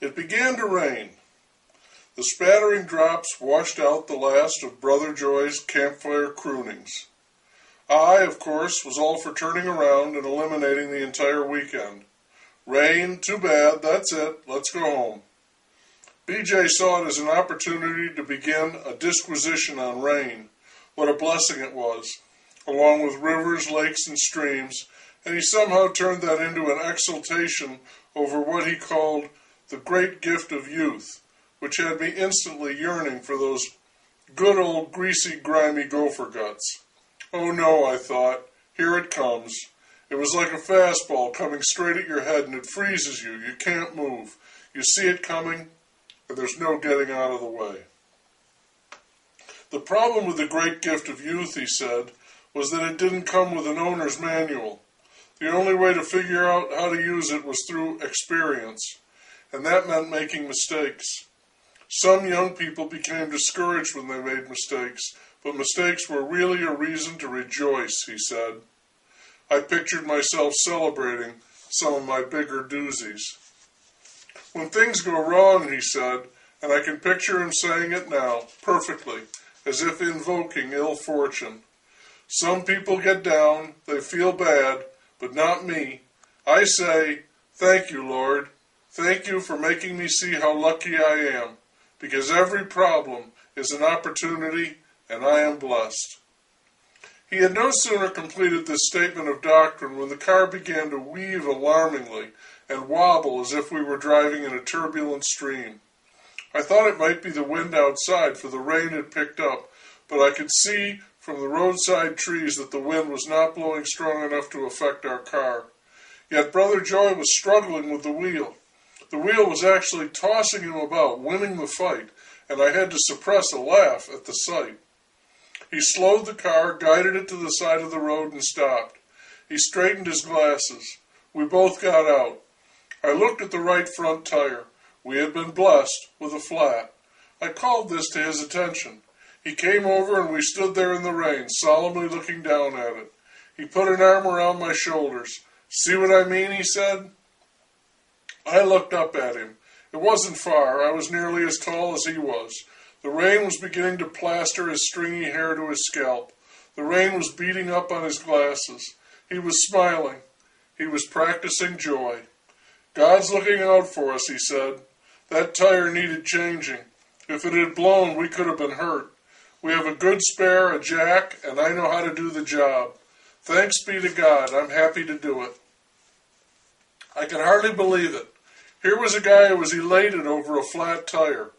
It began to rain. The spattering drops washed out the last of Brother Joy's campfire croonings. I, of course, was all for turning around and eliminating the entire weekend. Rain, too bad, that's it, let's go home. BJ saw it as an opportunity to begin a disquisition on rain, what a blessing it was, along with rivers, lakes, and streams, and he somehow turned that into an exultation over what he called the great gift of youth, which had me instantly yearning for those good old greasy, grimy gopher guts. Oh no, I thought, here it comes. It was like a fastball coming straight at your head and it freezes you. You can't move. You see it coming and there's no getting out of the way. The problem with the great gift of youth, he said, was that it didn't come with an owner's manual. The only way to figure out how to use it was through experience, and that meant making mistakes. Some young people became discouraged when they made mistakes, but mistakes were really a reason to rejoice, he said. I pictured myself celebrating some of my bigger doozies. When things go wrong, he said, and I can picture him saying it now, perfectly, as if invoking ill fortune. Some people get down, they feel bad, but not me. I say, thank you, Lord. Thank you for making me see how lucky I am, because every problem is an opportunity, and I am blessed. He had no sooner completed this statement of doctrine when the car began to weave alarmingly and wobble as if we were driving in a turbulent stream. I thought it might be the wind outside, for the rain had picked up, but I could see from the roadside trees that the wind was not blowing strong enough to affect our car. Yet Brother Joy was struggling with the wheel. The wheel was actually tossing him about, winning the fight, and I had to suppress a laugh at the sight. He slowed the car, guided it to the side of the road, and stopped. He straightened his glasses. We both got out. I looked at the right front tire. We had been blessed with a flat. I called this to his attention. He came over and we stood there in the rain, solemnly looking down at it. He put an arm around my shoulders. See what I mean, he said. I looked up at him. It wasn't far. I was nearly as tall as he was. The rain was beginning to plaster his stringy hair to his scalp. The rain was beating up on his glasses. He was smiling. He was practicing joy. God's looking out for us, he said. That tire needed changing. If it had blown, we could have been hurt. We have a good spare, a jack, and I know how to do the job. Thanks be to God, I'm happy to do it. I could hardly believe it. Here was a guy who was elated over a flat tire.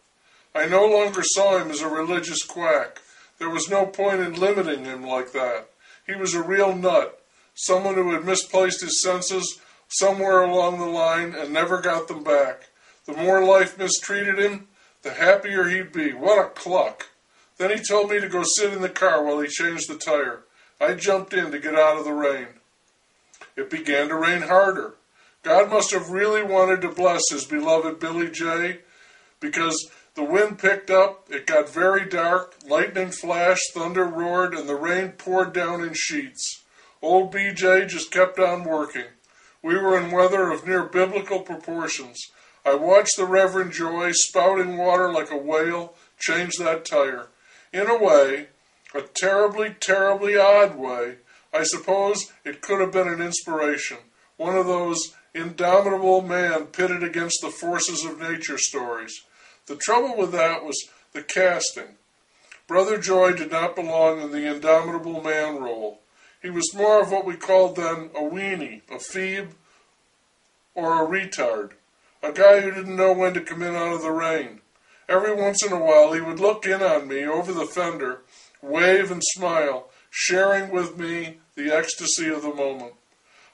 I no longer saw him as a religious quack. There was no point in limiting him like that. He was a real nut, someone who had misplaced his senses somewhere along the line and never got them back. The more life mistreated him, the happier he'd be. What a cluck. Then he told me to go sit in the car while he changed the tire. I jumped in to get out of the rain. It began to rain harder. God must have really wanted to bless his beloved Billy J, because the wind picked up, it got very dark, lightning flashed, thunder roared, and the rain poured down in sheets. Old BJ just kept on working. We were in weather of near biblical proportions. I watched the Reverend Joy, spouting water like a whale, change that tire. In a way, a terribly, terribly odd way, I suppose it could have been an inspiration. One of those indomitable man pitted against the forces of nature stories. The trouble with that was the casting. Brother Joy did not belong in the indomitable man role. He was more of what we called then a weenie, a phoebe, or a retard. A guy who didn't know when to come in out of the rain. Every once in a while he would look in on me over the fender, wave and smile, sharing with me the ecstasy of the moment.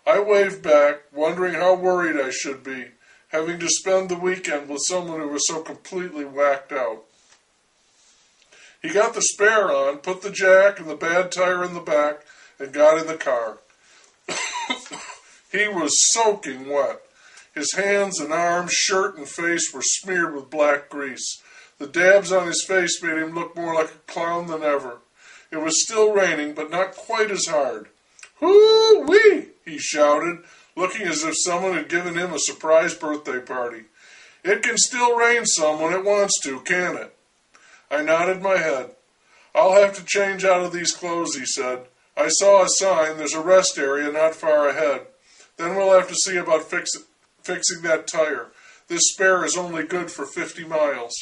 I waved back, wondering how worried I should be, having to spend the weekend with someone who was so completely whacked out. He got the spare on, put the jack and the bad tire in the back, and got in the car. He was soaking wet. His hands and arms, shirt and face were smeared with black grease. The dabs on his face made him look more like a clown than ever. It was still raining, but not quite as hard. "Hoo-wee!" he shouted, looking as if someone had given him a surprise birthday party. It can still rain some when it wants to, can't it? I nodded my head. I'll have to change out of these clothes, he said. I saw a sign. There's a rest area not far ahead. Then we'll have to see about fixing that tire. This spare is only good for 50 miles.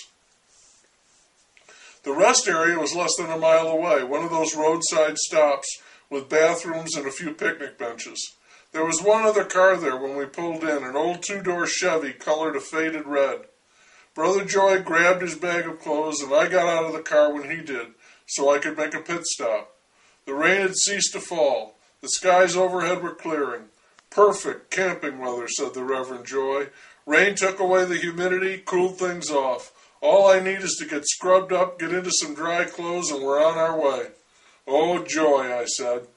The rest area was less than a mile away, one of those roadside stops with bathrooms and a few picnic benches. There was one other car there when we pulled in, an old two-door Chevy colored a faded red. Brother Joy grabbed his bag of clothes, and I got out of the car when he did, so I could make a pit stop. The rain had ceased to fall. The skies overhead were clearing. Perfect camping weather, said the Reverend Joy. Rain took away the humidity, cooled things off. All I need is to get scrubbed up, get into some dry clothes, and we're on our way. Oh, joy, I said.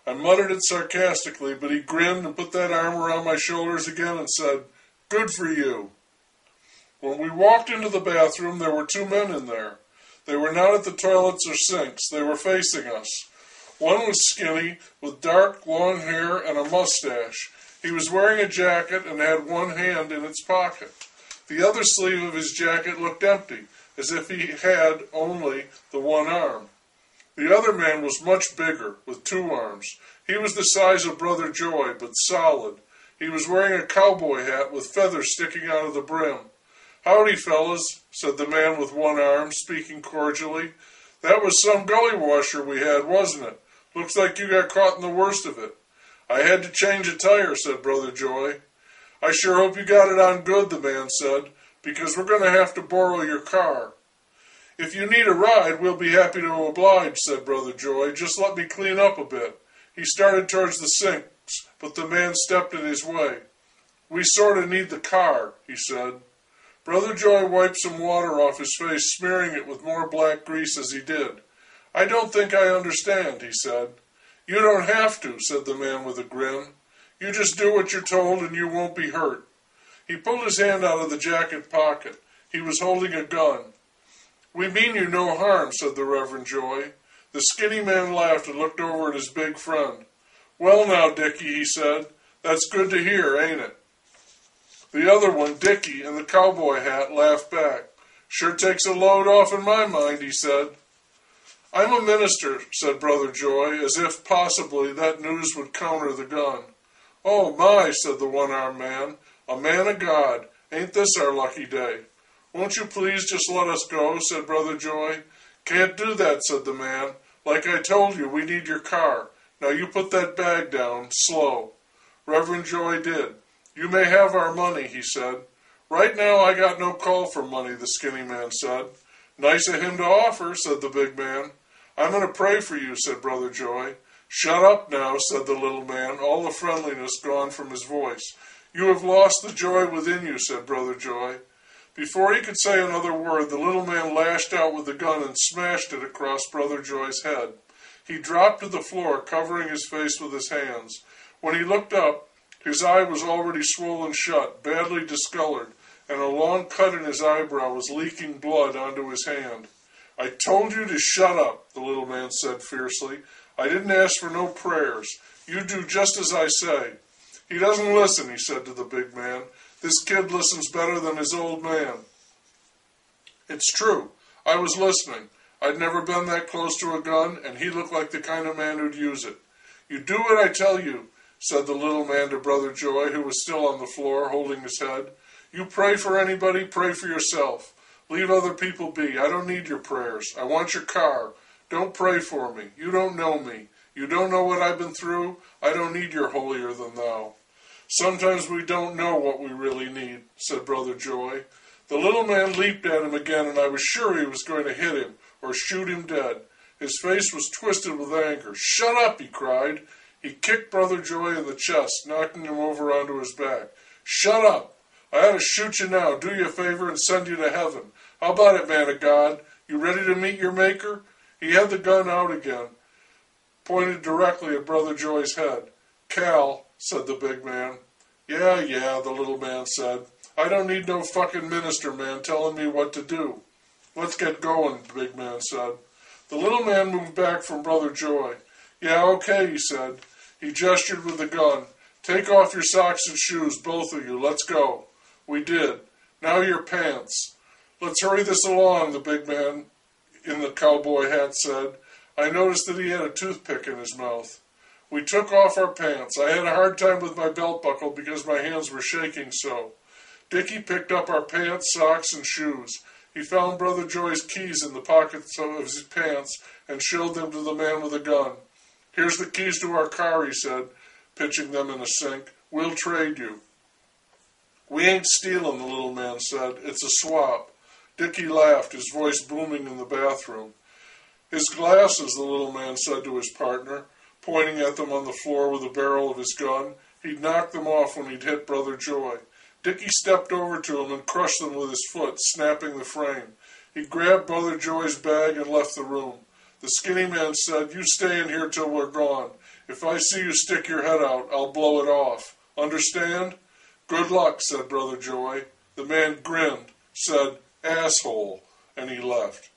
I muttered it sarcastically, but he grinned and put that arm around my shoulders again and said, Good for you. When we walked into the bathroom, there were two men in there. They were not at the toilets or sinks. They were facing us. One was skinny, with dark, long hair and a mustache. He was wearing a jacket and had one hand in its pocket. The other sleeve of his jacket looked empty, as if he had only the one arm. The other man was much bigger, with two arms. He was the size of Brother Joy, but solid. He was wearing a cowboy hat with feathers sticking out of the brim. Howdy, fellas, said the man with one arm, speaking cordially. That was some gully washer we had, wasn't it? Looks like you got caught in the worst of it. I had to change a tire, said Brother Joy. I sure hope you got it on good, the man said, because we're going to have to borrow your car. If you need a ride, we'll be happy to oblige, said Brother Joy. Just let me clean up a bit. He started towards the sinks, but the man stepped in his way. We sort of need the car, he said. Brother Joy wiped some water off his face, smearing it with more black grease as he did. I don't think I understand, he said. You don't have to, said the man with a grin. You just do what you're told and you won't be hurt. He pulled his hand out of the jacket pocket. He was holding a gun. We mean you no harm, said the Reverend Joy. The skinny man laughed and looked over at his big friend. Well now, Dickie, he said, that's good to hear, ain't it? The other one, Dickie, in the cowboy hat, laughed back. Sure takes a load off in my mind, he said. I'm a minister, said Brother Joy, as if possibly that news would counter the gun. Oh my, said the one-armed man, a man of God. Ain't this our lucky day? Won't you please just let us go, said Brother Joy. Can't do that, said the man. Like I told you, we need your car. Now you put that bag down, slow. Reverend Joy did. You may have our money, he said. Right now I got no call for money, the skinny man said. Nice of him to offer, said the big man. I'm going to pray for you, said Brother Joy. Shut up now, said the little man, all the friendliness gone from his voice. You have lost the joy within you, said Brother Joy. Before he could say another word, the little man lashed out with the gun and smashed it across Brother Joy's head. He dropped to the floor, covering his face with his hands. When he looked up, his eye was already swollen shut, badly discolored, and a long cut in his eyebrow was leaking blood onto his hand. I told you to shut up, the little man said fiercely. I didn't ask for no prayers. You do just as I say. He doesn't listen, he said to the big man. This kid listens better than his old man. It's true. I was listening. I'd never been that close to a gun, and he looked like the kind of man who'd use it. You do what I tell you, said the little man to Brother Joy, who was still on the floor, holding his head. You pray for anybody, pray for yourself. Leave other people be. I don't need your prayers. I want your car. Don't pray for me. You don't know me. You don't know what I've been through. I don't need your holier than thou. Sometimes we don't know what we really need, said Brother Joy. The little man leaped at him again, and I was sure he was going to hit him or shoot him dead. His face was twisted with anger. Shut up, he cried. He kicked Brother Joy in the chest, knocking him over onto his back. Shut up. I ought to shoot you now, do you a favor, and send you to heaven. How about it, man of God? You ready to meet your Maker? He had the gun out again, pointed directly at Brother Joy's head. Cal, said the big man. Yeah, the little man said. I don't need no fucking minister man telling me what to do. Let's get going, the big man said. The little man moved back from Brother Joy. Yeah, okay, he said. He gestured with the gun. Take off your socks and shoes, both of you. Let's go. We did. Now your pants. Let's hurry this along, the big man in the cowboy hat said. I noticed that he had a toothpick in his mouth. We took off our pants. I had a hard time with my belt buckle because my hands were shaking so. Dickie picked up our pants, socks, and shoes. He found Brother Joy's keys in the pockets of his pants and showed them to the man with a gun. Here's the keys to our car, he said, pitching them in a sink. We'll trade you. We ain't stealing, the little man said. It's a swap. Dickie laughed, his voice booming in the bathroom. His glasses, the little man said to his partner, pointing at them on the floor with the barrel of his gun. He'd knocked them off when he'd hit Brother Joy. Dickie stepped over to him and crushed them with his foot, snapping the frame. He grabbed Brother Joy's bag and left the room. The skinny man said, You stay in here till we're gone. If I see you stick your head out, I'll blow it off. Understand? Good luck, said Brother Joy. The man grinned, said, Asshole, and he left.